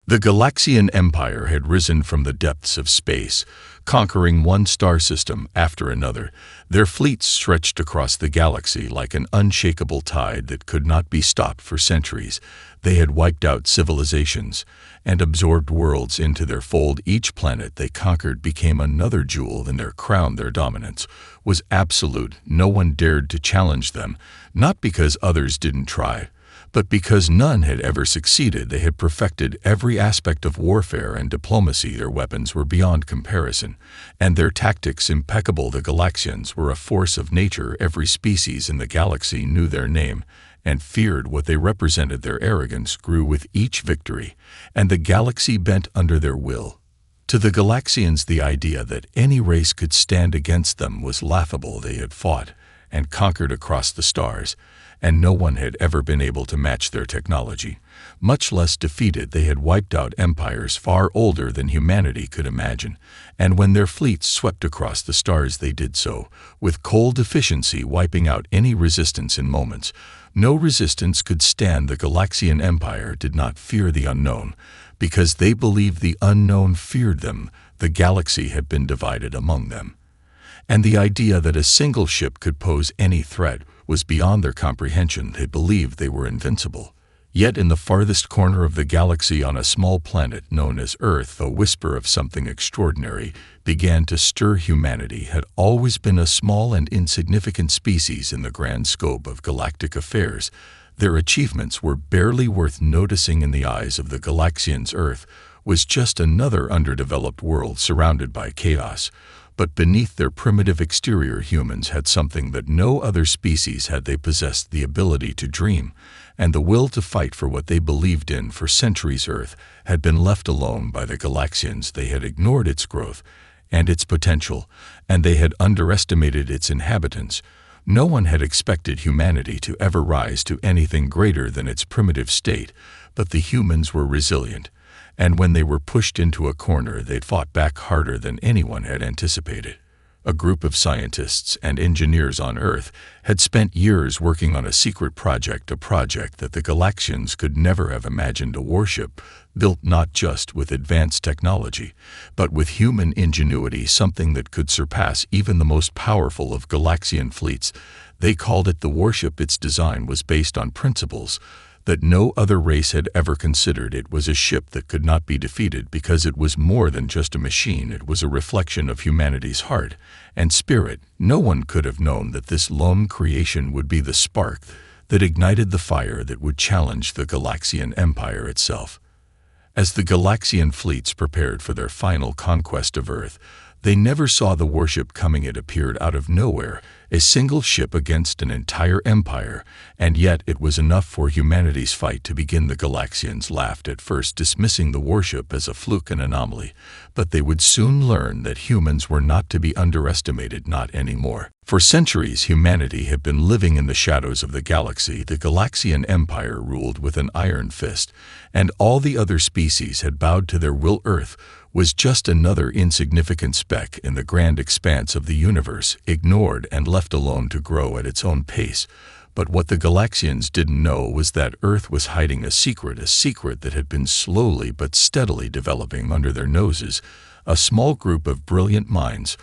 The Galaxian Empire had risen from the depths of space, conquering one star system after another. Their fleets stretched across the galaxy like an unshakable tide that could not be stopped for centuries. They had wiped out civilizations and absorbed worlds into their fold. Each planet they conquered became another jewel in their crown. Their dominance was absolute. No one dared to challenge them, not because others didn't try, but because none had ever succeeded. They had perfected every aspect of warfare and diplomacy. Their weapons were beyond comparison, and their tactics impeccable. The Galaxians were a force of nature. Every species in the galaxy knew their name and feared what they represented. Their arrogance grew with each victory, and the galaxy bent under their will. To the Galaxians, the idea that any race could stand against them was laughable. They had fought and conquered across the stars, and no one had ever been able to match their technology, much less defeated. They had wiped out empires far older than humanity could imagine, and when their fleets swept across the stars, they did so with cold efficiency, wiping out any resistance in moments. No resistance could stand. The Galaxian Empire did not fear the unknown, because they believed the unknown feared them. The galaxy had been divided among them, and the idea that a single ship could pose any threat was beyond their comprehension. They believed they were invincible. Yet in the farthest corner of the galaxy, on a small planet known as Earth, a whisper of something extraordinary began to stir. Humanity had always been a small and insignificant species in the grand scope of galactic affairs. Their achievements were barely worth noticing in the eyes of the Galaxians. Earth was just another underdeveloped world surrounded by chaos. But beneath their primitive exterior, humans had something that no other species had. They possessed the ability to dream and the will to fight for what they believed in. For centuries, Earth had been left alone by the Galaxians. They had ignored its growth and its potential, and they had underestimated its inhabitants. No one had expected humanity to ever rise to anything greater than its primitive state, but the humans were resilient, and when they were pushed into a corner, they fought back harder than anyone had anticipated. A group of scientists and engineers on Earth had spent years working on a secret project, a project that the Galaxians could never have imagined. A warship built not just with advanced technology, but with human ingenuity, something that could surpass even the most powerful of Galaxian fleets. They called it the Warship. Its design was based on principles that no other race had ever considered. It was a ship that could not be defeated because it was more than just a machine. It was a reflection of humanity's heart and spirit. No one could have known that this lone creation would be the spark that ignited the fire that would challenge the Galaxian Empire itself. As the Galaxian fleets prepared for their final conquest of Earth, they never saw the warship coming. It appeared out of nowhere, a single ship against an entire empire, and yet it was enough for humanity's fight to begin. The Galaxians laughed at first, dismissing the warship as a fluke, an anomaly, but they would soon learn that humans were not to be underestimated, not anymore. For centuries, humanity had been living in the shadows of the galaxy. The Galaxian Empire ruled with an iron fist, and all the other species had bowed to their will. Earth was just another insignificant speck in the grand expanse of the universe, ignored and left alone to grow at its own pace. But what the Galaxians didn't know was that Earth was hiding a secret that had been slowly but steadily developing under their noses. A small group of brilliant minds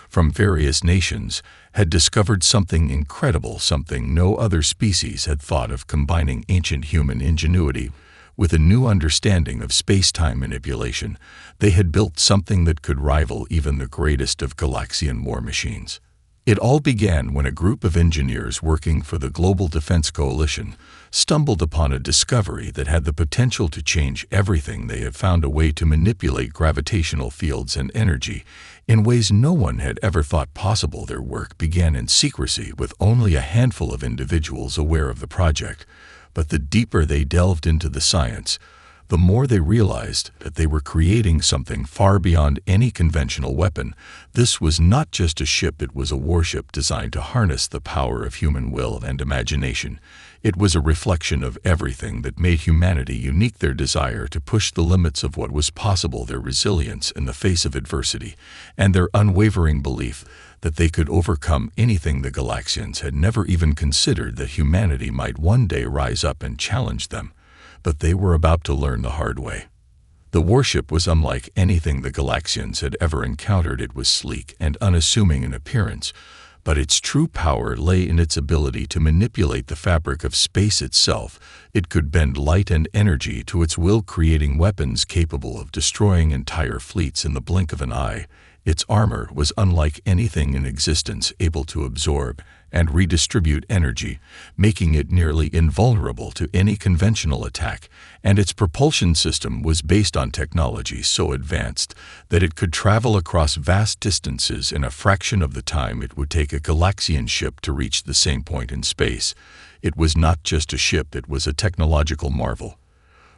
from various nations had discovered something incredible, something no other species had thought of, combining ancient human ingenuity with a new understanding of space-time manipulation. They had built something that could rival even the greatest of Galaxian war machines. It all began when a group of engineers working for the Global Defense Coalition stumbled upon a discovery that had the potential to change everything. They had found a way to manipulate gravitational fields and energy in ways no one had ever thought possible. Their work began in secrecy, with only a handful of individuals aware of the project. But the deeper they delved into the science, the more they realized that they were creating something far beyond any conventional weapon. This was not just a ship, it was a warship designed to harness the power of human will and imagination. It was a reflection of everything that made humanity unique: their desire to push the limits of what was possible, their resilience in the face of adversity, and their unwavering belief that they could overcome anything. The Galaxians had never even considered that humanity might one day rise up and challenge them, but they were about to learn the hard way. The warship was unlike anything the Galaxians had ever encountered. It was sleek and unassuming in appearance, but its true power lay in its ability to manipulate the fabric of space itself. It could bend light and energy to its will, creating weapons capable of destroying entire fleets in the blink of an eye. Its armor was unlike anything in existence, able to absorb and redistribute energy, making it nearly invulnerable to any conventional attack, and its propulsion system was based on technology so advanced that it could travel across vast distances in a fraction of the time it would take a Galaxian ship to reach the same point in space. It was not just a ship, it was a technological marvel.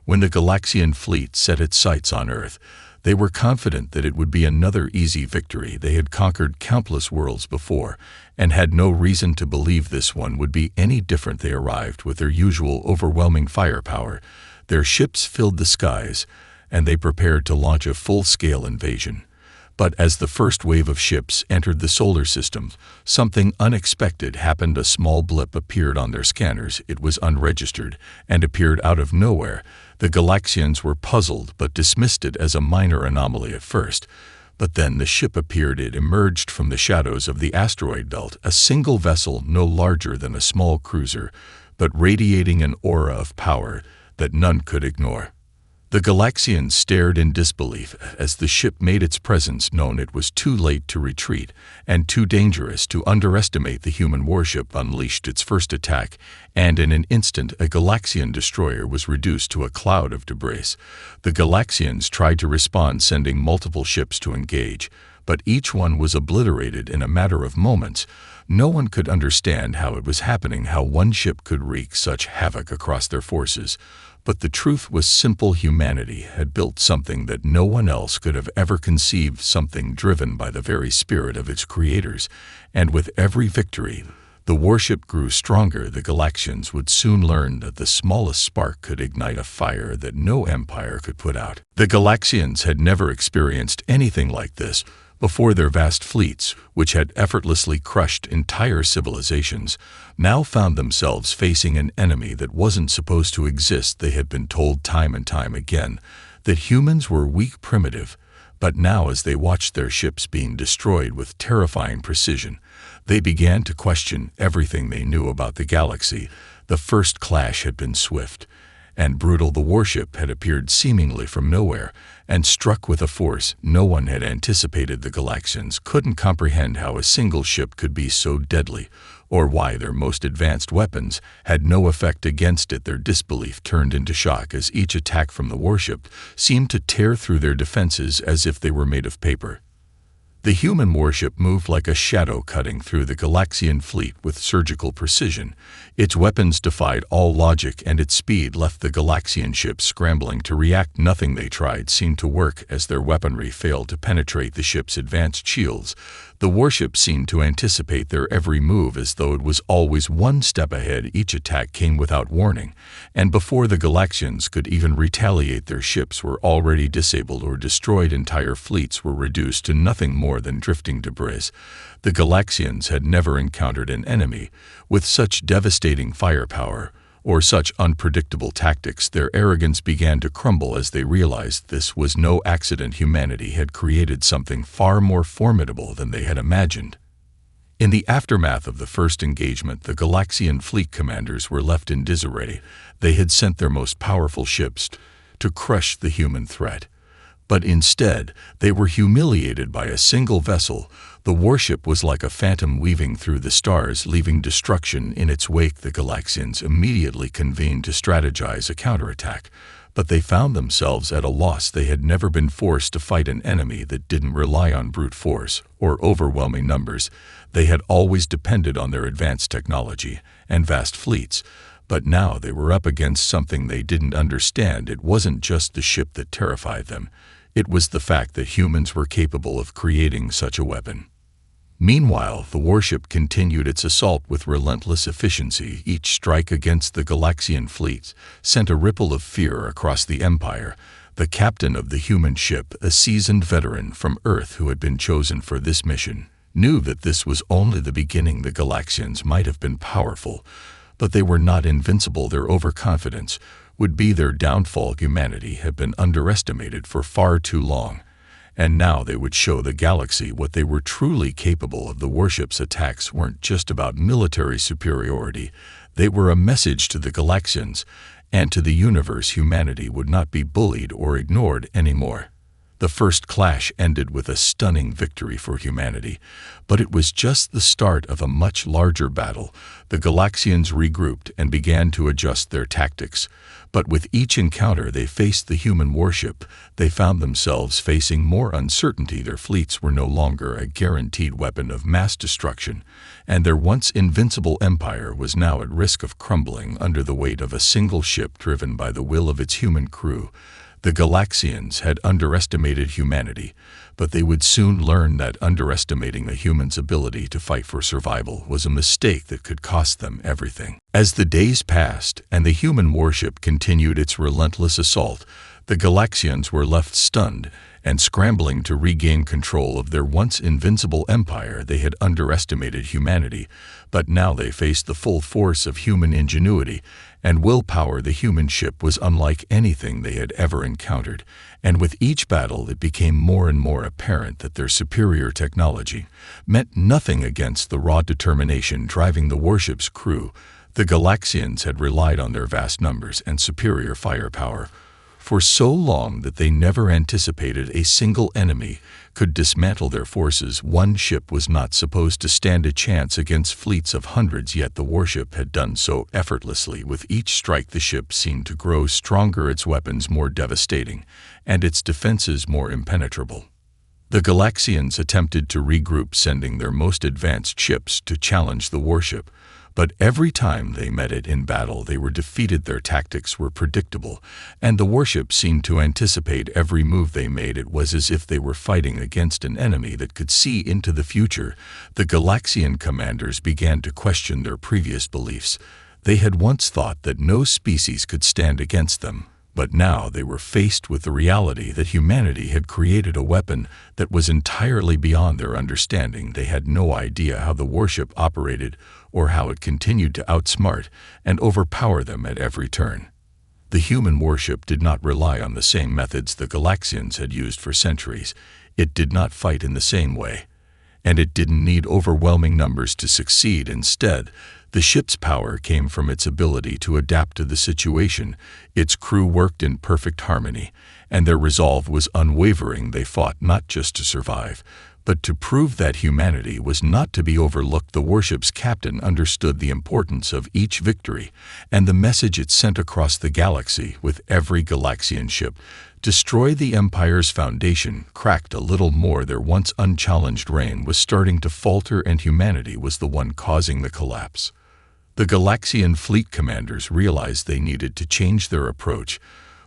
When the Galaxian fleet set its sights on Earth, they were confident that it would be another easy victory. They had conquered countless worlds before, and had no reason to believe this one would be any different. They arrived with their usual overwhelming firepower. Their ships filled the skies, and they prepared to launch a full-scale invasion. But as the first wave of ships entered the solar system, something unexpected happened. A small blip appeared on their scanners. It was unregistered and appeared out of nowhere. The Galaxians were puzzled but dismissed it as a minor anomaly at first. But then the ship appeared. It emerged from the shadows of the asteroid belt, a single vessel no larger than a small cruiser, but radiating an aura of power that none could ignore. The Galaxians stared in disbelief as the ship made its presence known. It was too late to retreat and too dangerous to underestimate. The human warship unleashed its first attack, and in an instant a Galaxian destroyer was reduced to a cloud of debris. The Galaxians tried to respond, sending multiple ships to engage, but each one was obliterated in a matter of moments. No one could understand how it was happening, how one ship could wreak such havoc across their forces. But the truth was simple: humanity had built something that no one else could have ever conceived, something driven by the very spirit of its creators. And with every victory, the warship grew stronger. The Galaxians would soon learn that the smallest spark could ignite a fire that no empire could put out. The Galaxians had never experienced anything like this before. Their vast fleets, which had effortlessly crushed entire civilizations, now found themselves facing an enemy that wasn't supposed to exist. They had been told time and time again that humans were weak, primitive, but now as they watched their ships being destroyed with terrifying precision, they began to question everything they knew about the galaxy. The first clash had been swift and brutal. The warship had appeared seemingly from nowhere and struck with a force no one had anticipated. The Galaxians couldn't comprehend how a single ship could be so deadly, or why their most advanced weapons had no effect against it. Their disbelief turned into shock as each attack from the warship seemed to tear through their defenses as if they were made of paper. The human warship moved like a shadow, cutting through the Galaxian fleet with surgical precision. Its weapons defied all logic, and its speed left the Galaxian ships scrambling to react. Nothing they tried seemed to work as their weaponry failed to penetrate the ship's advanced shields. The warship seemed to anticipate their every move, as though it was always one step ahead. Each attack came without warning, and before the Galaxians could even retaliate, their ships were already disabled or destroyed. Entire fleets were reduced to nothing more than drifting debris. The Galaxians had never encountered an enemy with such devastating firepower or such unpredictable tactics. Their arrogance began to crumble as they realized this was no accident. Humanity had created something far more formidable than they had imagined. In the aftermath of the first engagement, the Galaxian fleet commanders were left in disarray. They had sent their most powerful ships to crush the human threat, but instead they were humiliated by a single vessel. The warship was like a phantom weaving through the stars, leaving destruction in its wake. The Galaxians immediately convened to strategize a counterattack, but they found themselves at a loss. They had never been forced to fight an enemy that didn't rely on brute force or overwhelming numbers. They had always depended on their advanced technology and vast fleets, but now they were up against something they didn't understand. It wasn't just the ship that terrified them. It was the fact that humans were capable of creating such a weapon. Meanwhile, the warship continued its assault with relentless efficiency. Each strike against the Galaxian fleets sent a ripple of fear across the Empire. The captain of the human ship, a seasoned veteran from Earth who had been chosen for this mission, knew that this was only the beginning. The Galaxians might have been powerful, but they were not invincible. Their overconfidence would be their downfall. Humanity had been underestimated for far too long, and now they would show the galaxy what they were truly capable of. The warship's attacks weren't just about military superiority, they were a message to the Galaxians and to the universe. Humanity would not be bullied or ignored anymore. The first clash ended with a stunning victory for humanity, but it was just the start of a much larger battle. The Galaxians regrouped and began to adjust their tactics, but with each encounter they faced the human warship, they found themselves facing more uncertainty. Their fleets were no longer a guaranteed weapon of mass destruction, and their once invincible empire was now at risk of crumbling under the weight of a single ship driven by the will of its human crew. The Galaxians had underestimated humanity, but they would soon learn that underestimating a human's ability to fight for survival was a mistake that could cost them everything. As the days passed and the human warship continued its relentless assault, the Galaxians were left stunned and scrambling to regain control of their once invincible empire. They had underestimated humanity, but now they faced the full force of human ingenuity and willpower. The human ship was unlike anything they had ever encountered, and with each battle it became more and more apparent that their superior technology meant nothing against the raw determination driving the warship's crew. The Galaxians had relied on their vast numbers and superior firepower for so long that they never anticipated a single enemy could dismantle their forces. One ship was not supposed to stand a chance against fleets of hundreds, yet the warship had done so effortlessly. With each strike the ship seemed to grow stronger, its weapons more devastating, and its defenses more impenetrable. The Galaxians attempted to regroup, sending their most advanced ships to challenge the warship, but every time they met it in battle they were defeated. Their tactics were predictable, and the warship seemed to anticipate every move they made. It was as if they were fighting against an enemy that could see into the future. The Galaxian commanders began to question their previous beliefs. They had once thought that no species could stand against them, but now they were faced with the reality that humanity had created a weapon that was entirely beyond their understanding. They had no idea how the warship operated or how it continued to outsmart and overpower them at every turn. The human warship did not rely on the same methods the Galaxians had used for centuries. It did not fight in the same way, and it didn't need overwhelming numbers to succeed. Instead, the ship's power came from its ability to adapt to the situation. Its crew worked in perfect harmony, and their resolve was unwavering. They fought not just to survive, but to prove that humanity was not to be overlooked. The warship's captain understood the importance of each victory and the message it sent across the galaxy. With every Galaxian ship destroy the Empire's foundation cracked a little more. Their once unchallenged reign was starting to falter, and humanity was the one causing the collapse. The Galaxian fleet commanders realized they needed to change their approach,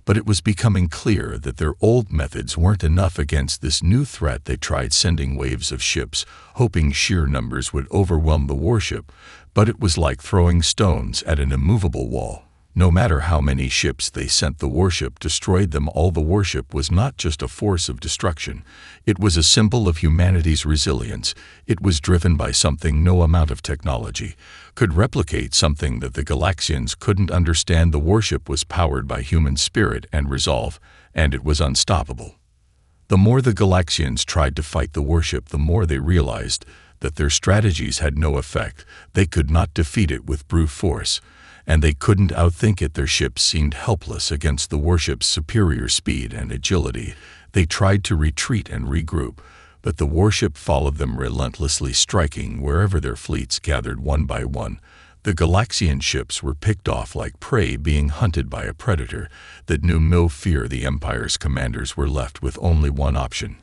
but it was becoming clear that their old methods weren't enough against this new threat. They tried sending waves of ships, hoping sheer numbers would overwhelm the warship, but it was like throwing stones at an immovable wall. No matter how many ships they sent, the warship destroyed them all. The warship was not just a force of destruction, it was a symbol of humanity's resilience. It was driven by something no amount of technology could replicate, something that the Galaxians couldn't understand. The warship was powered by human spirit and resolve, and it was unstoppable. The more the Galaxians tried to fight the warship, the more they realized that their strategies had no effect. They could not defeat it with brute force, and they couldn't outthink it. Their ships seemed helpless against the warship's superior speed and agility. They tried to retreat and regroup, but the warship followed them relentlessly, striking wherever their fleets gathered. One by one, the Galaxian ships were picked off like prey being hunted by a predator that knew no fear. The Empire's commanders were left with only one option.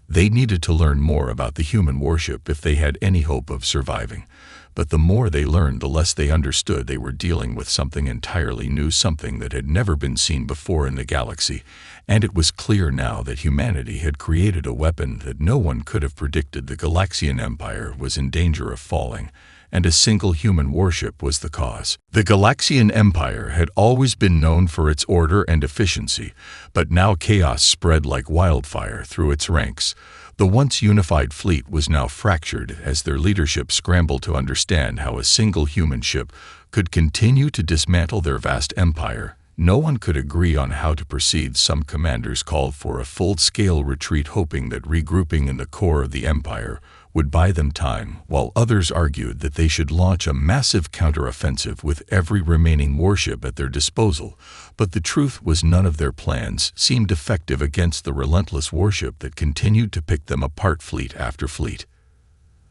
They needed to learn more about the human warship if they had any hope of surviving. But the more they learned, the less they understood. They were dealing with something entirely new, something that had never been seen before in the galaxy, and it was clear now that humanity had created a weapon that no one could have predicted. The Galaxian Empire was in danger of falling, and a single human warship was the cause. The Galaxian Empire had always been known for its order and efficiency, but now chaos spread like wildfire through its ranks. The once unified fleet was now fractured as their leadership scrambled to understand how a single human ship could continue to dismantle their vast empire. No one could agree on how to proceed. Some commanders called for a full-scale retreat, hoping that regrouping in the core of the Empire would buy them time, while others argued that they should launch a massive counteroffensive with every remaining warship at their disposal. But the truth was, none of their plans seemed effective against the relentless warship that continued to pick them apart fleet after fleet.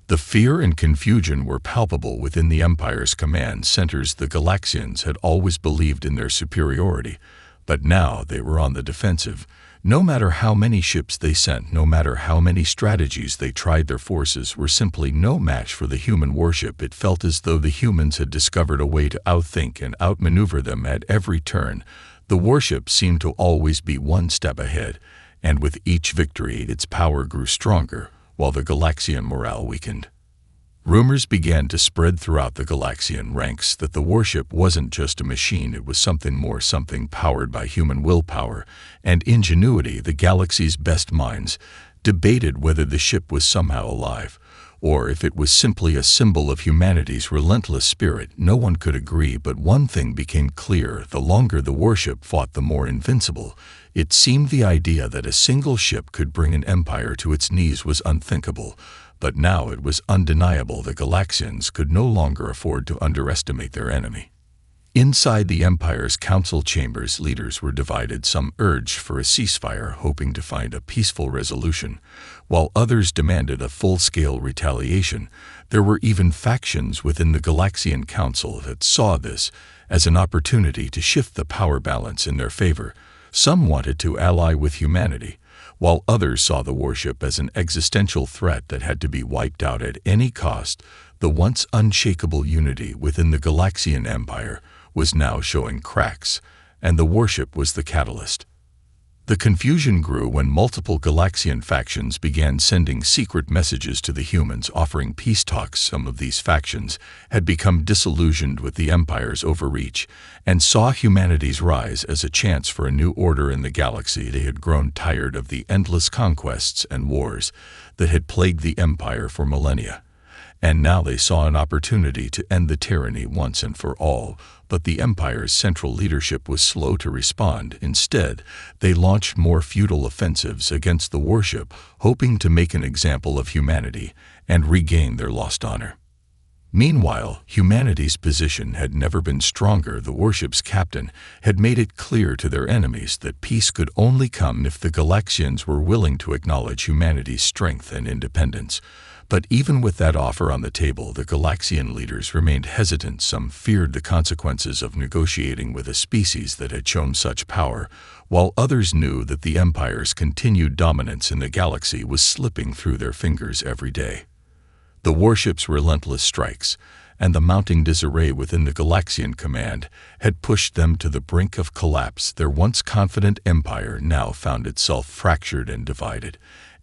The fear and confusion were palpable within the Empire's command centers. The Galaxians had always believed in their superiority, but now they were on the defensive. No matter how many ships they sent, no matter how many strategies they tried, their forces were simply no match for the human warship. It felt as though the humans had discovered a way to outthink and outmaneuver them at every turn. The warship seemed to always be one step ahead, and with each victory its power grew stronger, while the Galaxian morale weakened. Rumors began to spread throughout the Galaxian ranks that the warship wasn't just a machine, it was something more, something powered by human willpower and ingenuity. The galaxy's best minds debated whether the ship was somehow alive, or if it was simply a symbol of humanity's relentless spirit. No one could agree, but one thing became clear: the longer the warship fought, the more invincible it seemed. The idea that a single ship could bring an empire to its knees was unthinkable, but now it was undeniable. The Galaxians could no longer afford to underestimate their enemy. Inside the Empire's council chambers, leaders were divided. Some urged for a ceasefire, hoping to find a peaceful resolution, while others demanded a full-scale retaliation. There were even factions within the Galaxian Council that saw this as an opportunity to shift the power balance in their favor. Some wanted to ally with humanity, while others saw the warship as an existential threat that had to be wiped out at any cost. The once unshakable unity within the Galaxian Empire was now showing cracks, and the warship was the catalyst. The confusion grew when multiple Galaxian factions began sending secret messages to the humans offering peace talks. Some of these factions had become disillusioned with the Empire's overreach and saw humanity's rise as a chance for a new order in the galaxy. They had grown tired of the endless conquests and wars that had plagued the Empire for millennia, and now they saw an opportunity to end the tyranny once and for all. But the Empire's central leadership was slow to respond. Instead, they launched more futile offensives against the warship, hoping to make an example of humanity and regain their lost honor. Meanwhile, humanity's position had never been stronger. The warship's captain had made it clear to their enemies that peace could only come if the Galaxians were willing to acknowledge humanity's strength and independence. But even with that offer on the table, the Galaxian leaders remained hesitant. Some feared the consequences of negotiating with a species that had shown such power, while others knew that the Empire's continued dominance in the galaxy was slipping through their fingers every day. The warship's relentless strikes and the mounting disarray within the Galaxian command had pushed them to the brink of collapse. Their once confident empire now found itself fractured and divided,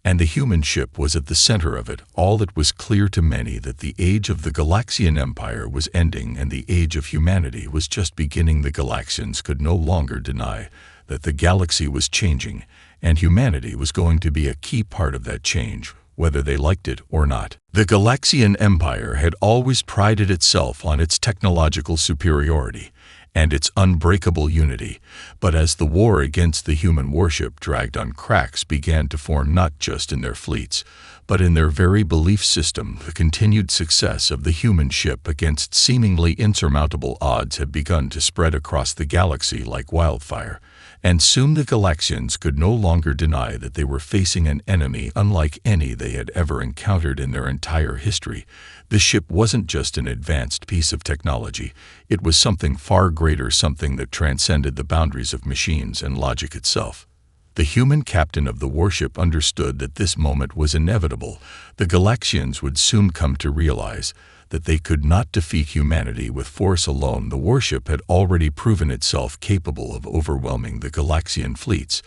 and the human ship was at the center of it all. It was clear to many that the age of the Galaxian Empire was ending and the age of humanity was just beginning. The Galaxians could no longer deny that the galaxy was changing, and humanity was going to be a key part of that change, whether they liked it or not. The Galaxian Empire had always prided itself on its technological superiority and its unbreakable unity, but as the war against the human warship dragged on, cracks began to form not just in their fleets, but in their very belief system. The continued success of the human ship against seemingly insurmountable odds had begun to spread across the galaxy like wildfire, and soon the Galaxians could no longer deny that they were facing an enemy unlike any they had ever encountered in their entire history. The ship wasn't just an advanced piece of technology, it was something far greater, something that transcended the boundaries of machines and logic itself. The human captain of the warship understood that this moment was inevitable. The Galaxians would soon come to realize that they could not defeat humanity with force alone. The warship had already proven itself capable of overwhelming the Galaxian fleets,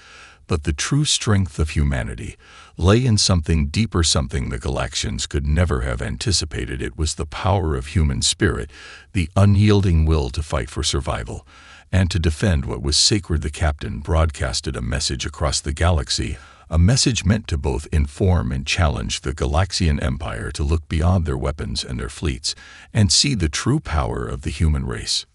but the true strength of humanity lay in something deeper, something the Galaxians could never have anticipated. It was the power of human spirit, the unyielding will to fight for survival and to defend what was sacred. The captain broadcasted a message across the galaxy, a message meant to both inform and challenge the Galaxian Empire to look beyond their weapons and their fleets and see the true power of the human race.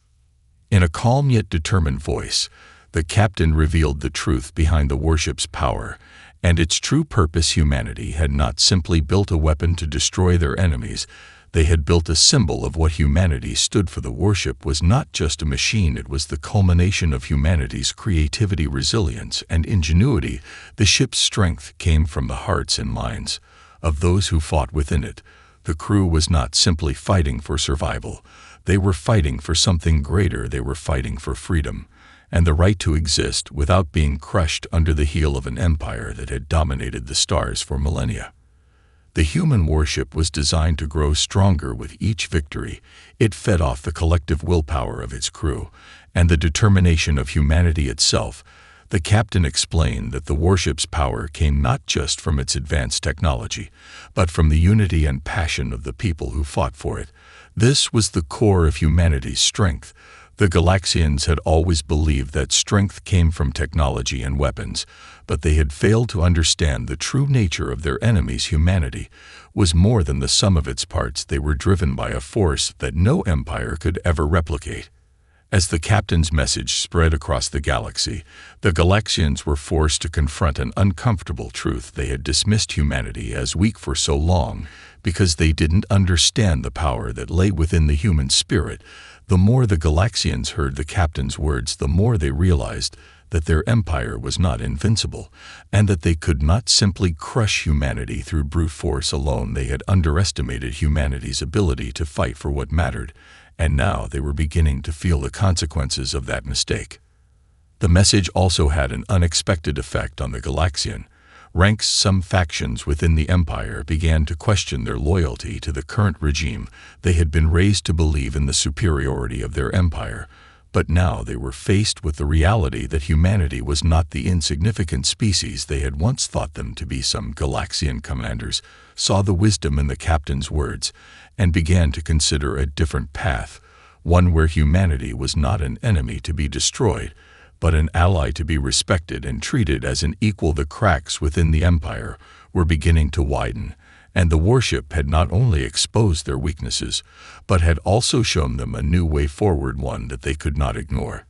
In a calm yet determined voice, the captain revealed the truth behind the warship's power, and its true purpose. Humanity had not simply built a weapon to destroy their enemies, they had built a symbol of what humanity stood for. The warship was not just a machine, it was the culmination of humanity's creativity, resilience, and ingenuity. The ship's strength came from the hearts and minds of those who fought within it. The crew was not simply fighting for survival, they were fighting for something greater. They were fighting for freedom and the right to exist without being crushed under the heel of an empire that had dominated the stars for millennia. The human warship was designed to grow stronger with each victory. It fed off the collective willpower of its crew and the determination of humanity itself. The captain explained that the warship's power came not just from its advanced technology, but from the unity and passion of the people who fought for it. This was the core of humanity's strength. The Galaxians had always believed that strength came from technology and weapons, but they had failed to understand the true nature of their enemies. Humanity was more than the sum of its parts. They were driven by a force that no empire could ever replicate. As the captain's message spread across the galaxy, the Galaxians were forced to confront an uncomfortable truth. They had dismissed humanity as weak for so long because they didn't understand the power that lay within the human spirit. The more the Galaxians heard the captain's words, the more they realized that their empire was not invincible, and that they could not simply crush humanity through brute force alone. They had underestimated humanity's ability to fight for what mattered, and now they were beginning to feel the consequences of that mistake. The message also had an unexpected effect on the Galaxian ranks. Some factions within the empire began to question their loyalty to the current regime. They had been raised to believe in the superiority of their empire, but now they were faced with the reality that humanity was not the insignificant species they had once thought them to be. Some Galaxian commanders saw the wisdom in the captain's words and began to consider a different path, one where humanity was not an enemy to be destroyed, but an ally to be respected and treated as an equal. The cracks within the empire were beginning to widen, and the warship had not only exposed their weaknesses, but had also shown them a new way forward, one that they could not ignore.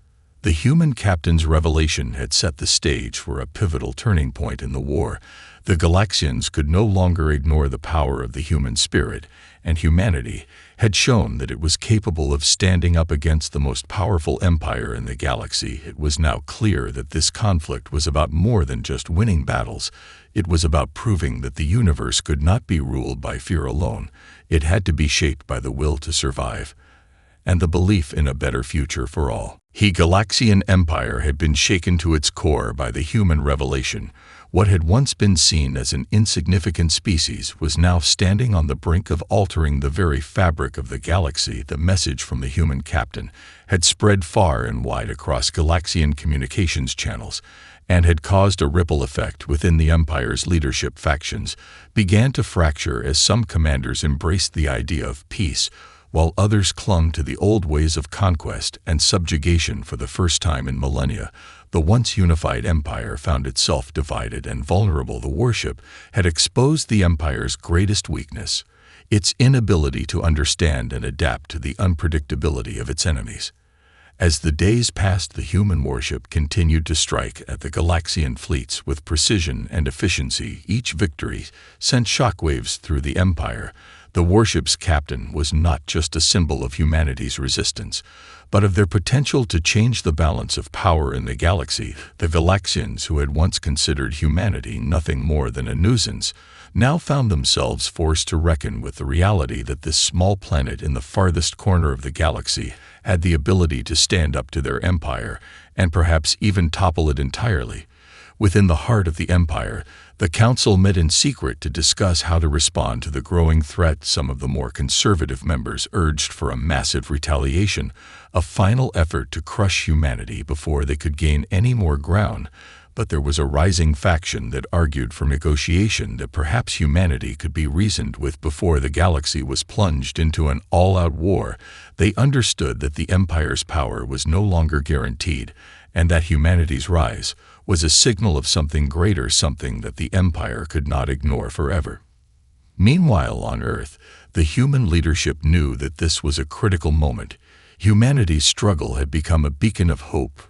The human captain's revelation had set the stage for a pivotal turning point in the war. The Galaxians could no longer ignore the power of the human spirit, and humanity had shown that it was capable of standing up against the most powerful empire in the galaxy. It was now clear that this conflict was about more than just winning battles. It was about proving that the universe could not be ruled by fear alone. It had to be shaped by the will to survive and the belief in a better future for all. The Galaxian Empire had been shaken to its core by the human revelation. What had once been seen as an insignificant species was now standing on the brink of altering the very fabric of the galaxy. The message from the human captain had spread far and wide across Galaxian communications channels and had caused a ripple effect within the Empire's leadership. Factions began to fracture as some commanders embraced the idea of peace, while others clung to the old ways of conquest and subjugation. For the first time in millennia, the once unified empire found itself divided and vulnerable. The warship had exposed the empire's greatest weakness, its inability to understand and adapt to the unpredictability of its enemies. As the days passed, the human warship continued to strike at the Galaxian fleets with precision and efficiency. Each victory sent shockwaves through the empire. The warship's captain was not just a symbol of humanity's resistance, but of their potential to change the balance of power in the galaxy. The Galaxians, who had once considered humanity nothing more than a nuisance, now found themselves forced to reckon with the reality that this small planet in the farthest corner of the galaxy had the ability to stand up to their empire and perhaps even topple it entirely. Within the heart of the empire, the council met in secret to discuss how to respond to the growing threat. Some of the more conservative members urged for a massive retaliation, a final effort to crush humanity before they could gain any more ground. But there was a rising faction that argued for negotiation, that perhaps humanity could be reasoned with before the galaxy was plunged into an all-out war. They understood that the Empire's power was no longer guaranteed, and that humanity's rise was a signal of something greater, something that the Empire could not ignore forever. Meanwhile, on Earth, the human leadership knew that this was a critical moment. Humanity's struggle had become a beacon of hope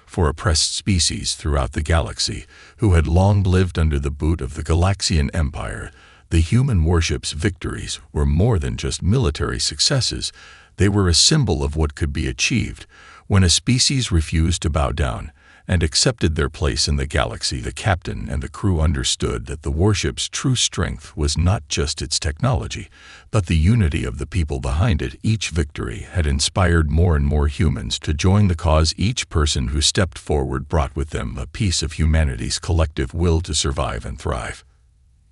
for oppressed species throughout the galaxy who had long lived under the boot of the Galaxian Empire. The human warship's victories were more than just military successes. They were a symbol of what could be achieved when a species refused to bow down and accepted their place in the galaxy. The captain and the crew understood that the warship's true strength was not just its technology, but the unity of the people behind it. Each victory had inspired more and more humans to join the cause. Each person who stepped forward brought with them a piece of humanity's collective will to survive and thrive.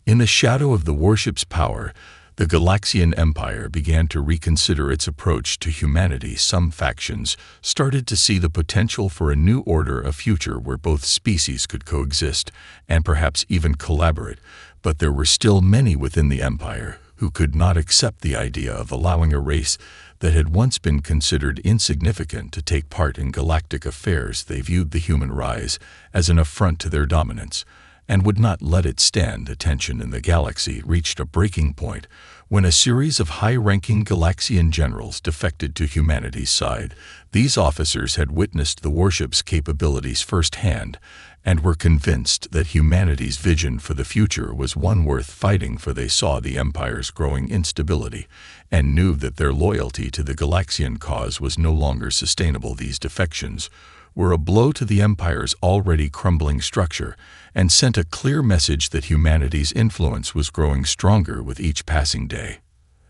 In the shadow of the warship's power, the Galaxian Empire began to reconsider its approach to humanity. Some factions started to see the potential for a new order, a future where both species could coexist and perhaps even collaborate, but there were still many within the Empire who could not accept the idea of allowing a race that had once been considered insignificant to take part in galactic affairs. They viewed the human rise as an affront to their dominance and would not let it stand. The tension in the galaxy reached a breaking point when a series of high-ranking Galaxian generals defected to humanity's side. These officers had witnessed the warship's capabilities firsthand and were convinced that humanity's vision for the future was one worth fighting for. They saw the Empire's growing instability and knew that their loyalty to the Galaxian cause was no longer sustainable. These defections were a blow to the Empire's already crumbling structure and sent a clear message that humanity's influence was growing stronger with each passing day.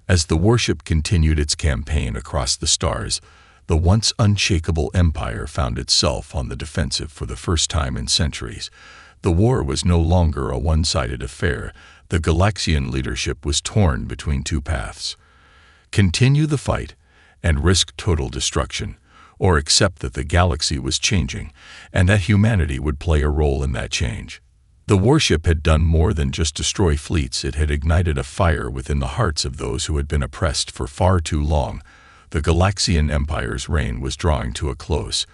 As the warship continued its campaign across the stars, the once unshakable Empire found itself on the defensive for the first time in centuries. The war was no longer a one-sided affair. The Galaxian leadership was torn between two paths: continue the fight and risk total destruction, or accept that the galaxy was changing and that humanity would play a role in that change. The warship had done more than just destroy fleets. It had ignited a fire within the hearts of those who had been oppressed for far too long. The Galaxian Empire's reign was drawing to a close,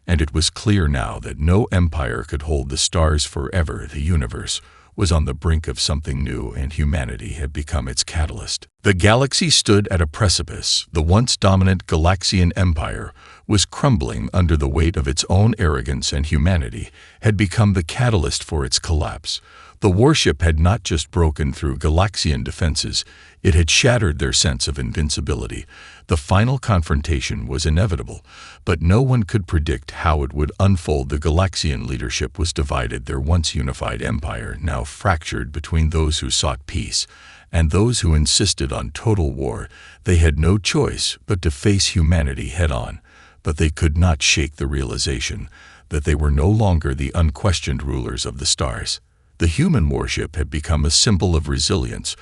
and it was clear now that no empire could hold the stars forever. The universe was on the brink of something new, and humanity had become its catalyst. The galaxy stood at a precipice. The once dominant Galaxian Empire was crumbling under the weight of its own arrogance, and humanity had become the catalyst for its collapse. The warship had not just broken through Galaxian defenses, it had shattered their sense of invincibility. The final confrontation was inevitable, but no one could predict how it would unfold. The Galaxian leadership was divided, their once unified empire now fractured between those who sought peace and those who insisted on total war. They had no choice but to face humanity head-on, but they could not shake the realization that they were no longer the unquestioned rulers of the stars. The human warship had become a symbol of resilience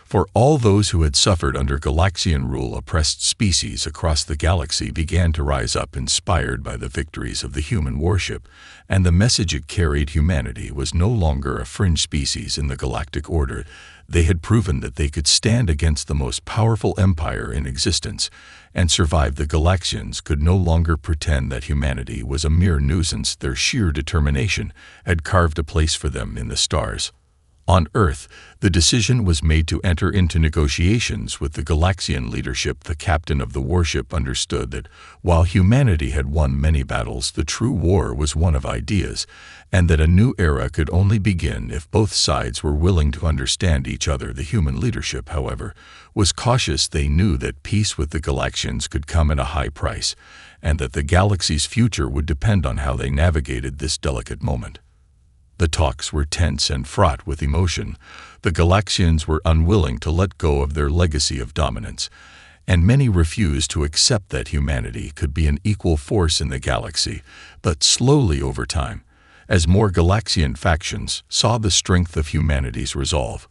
for all those who had suffered under Galaxian rule. Oppressed species across the galaxy began to rise up, inspired by the victories of the human warship, and the message it carried: humanity was no longer a fringe species in the galactic order. They had proven that they could stand against the most powerful empire in existence and survive. The Galaxians could no longer pretend that humanity was a mere nuisance. Their sheer determination had carved a place for them in the stars. On Earth, the decision was made to enter into negotiations with the Galaxian leadership. The captain of the warship understood that while humanity had won many battles, the true war was one of ideas, and that a new era could only begin if both sides were willing to understand each other. The human leadership, however, was cautious. They knew that peace with the Galaxians could come at a high price, and that the galaxy's future would depend on how they navigated this delicate moment. The talks were tense and fraught with emotion. The Galaxians were unwilling to let go of their legacy of dominance, and many refused to accept that humanity could be an equal force in the galaxy. But slowly over time, as more Galaxian factions saw the strength of humanity's resolve,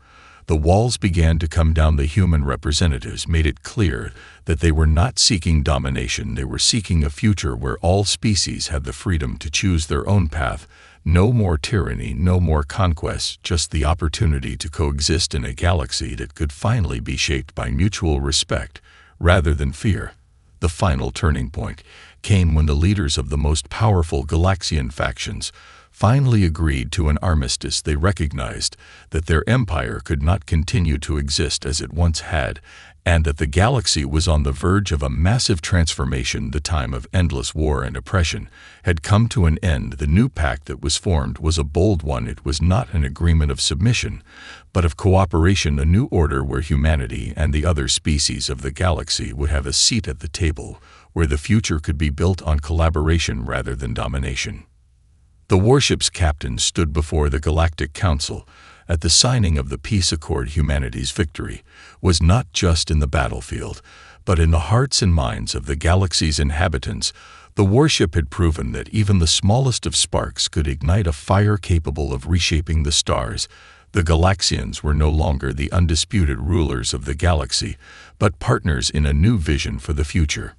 the walls began to come down. The human representatives made it clear that they were not seeking domination. They were seeking a future where all species had the freedom to choose their own path. No more tyranny, no more conquest, just the opportunity to coexist in a galaxy that could finally be shaped by mutual respect rather than fear. The final turning point came when the leaders of the most powerful Galaxian factions finally agreed to an armistice, they recognized that their empire could not continue to exist as it once had, and that the galaxy was on the verge of a massive transformation. The time of endless war and oppression had come to an end. The new pact that was formed was a bold one. It was not an agreement of submission, but of cooperation, a new order where humanity and the other species of the galaxy would have a seat at the table, where the future could be built on collaboration rather than domination. The warship's captain stood before the Galactic Council. At the signing of the peace accord, humanity's victory was not just in the battlefield, but in the hearts and minds of the galaxy's inhabitants. The warship had proven that even the smallest of sparks could ignite a fire capable of reshaping the stars. The Galaxians were no longer the undisputed rulers of the galaxy, but partners in a new vision for the future.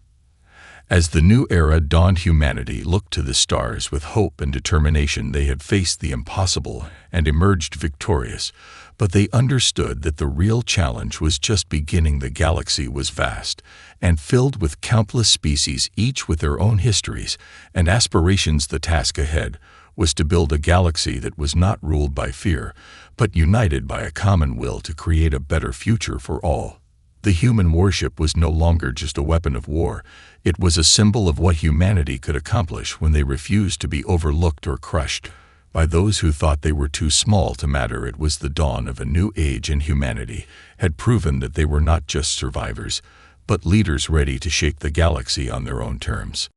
As the new era dawned, humanity looked to the stars with hope and determination. They had faced the impossible and emerged victorious, but they understood that the real challenge was just beginning. The galaxy was vast and filled with countless species, each with their own histories and aspirations. The task ahead was to build a galaxy that was not ruled by fear, but united by a common will to create a better future for all. The human warship was no longer just a weapon of war. It was a symbol of what humanity could accomplish when they refused to be overlooked or crushed by those who thought they were too small to matter. It was the dawn of a new age, and humanity had proven that they were not just survivors, but leaders ready to shape the galaxy on their own terms.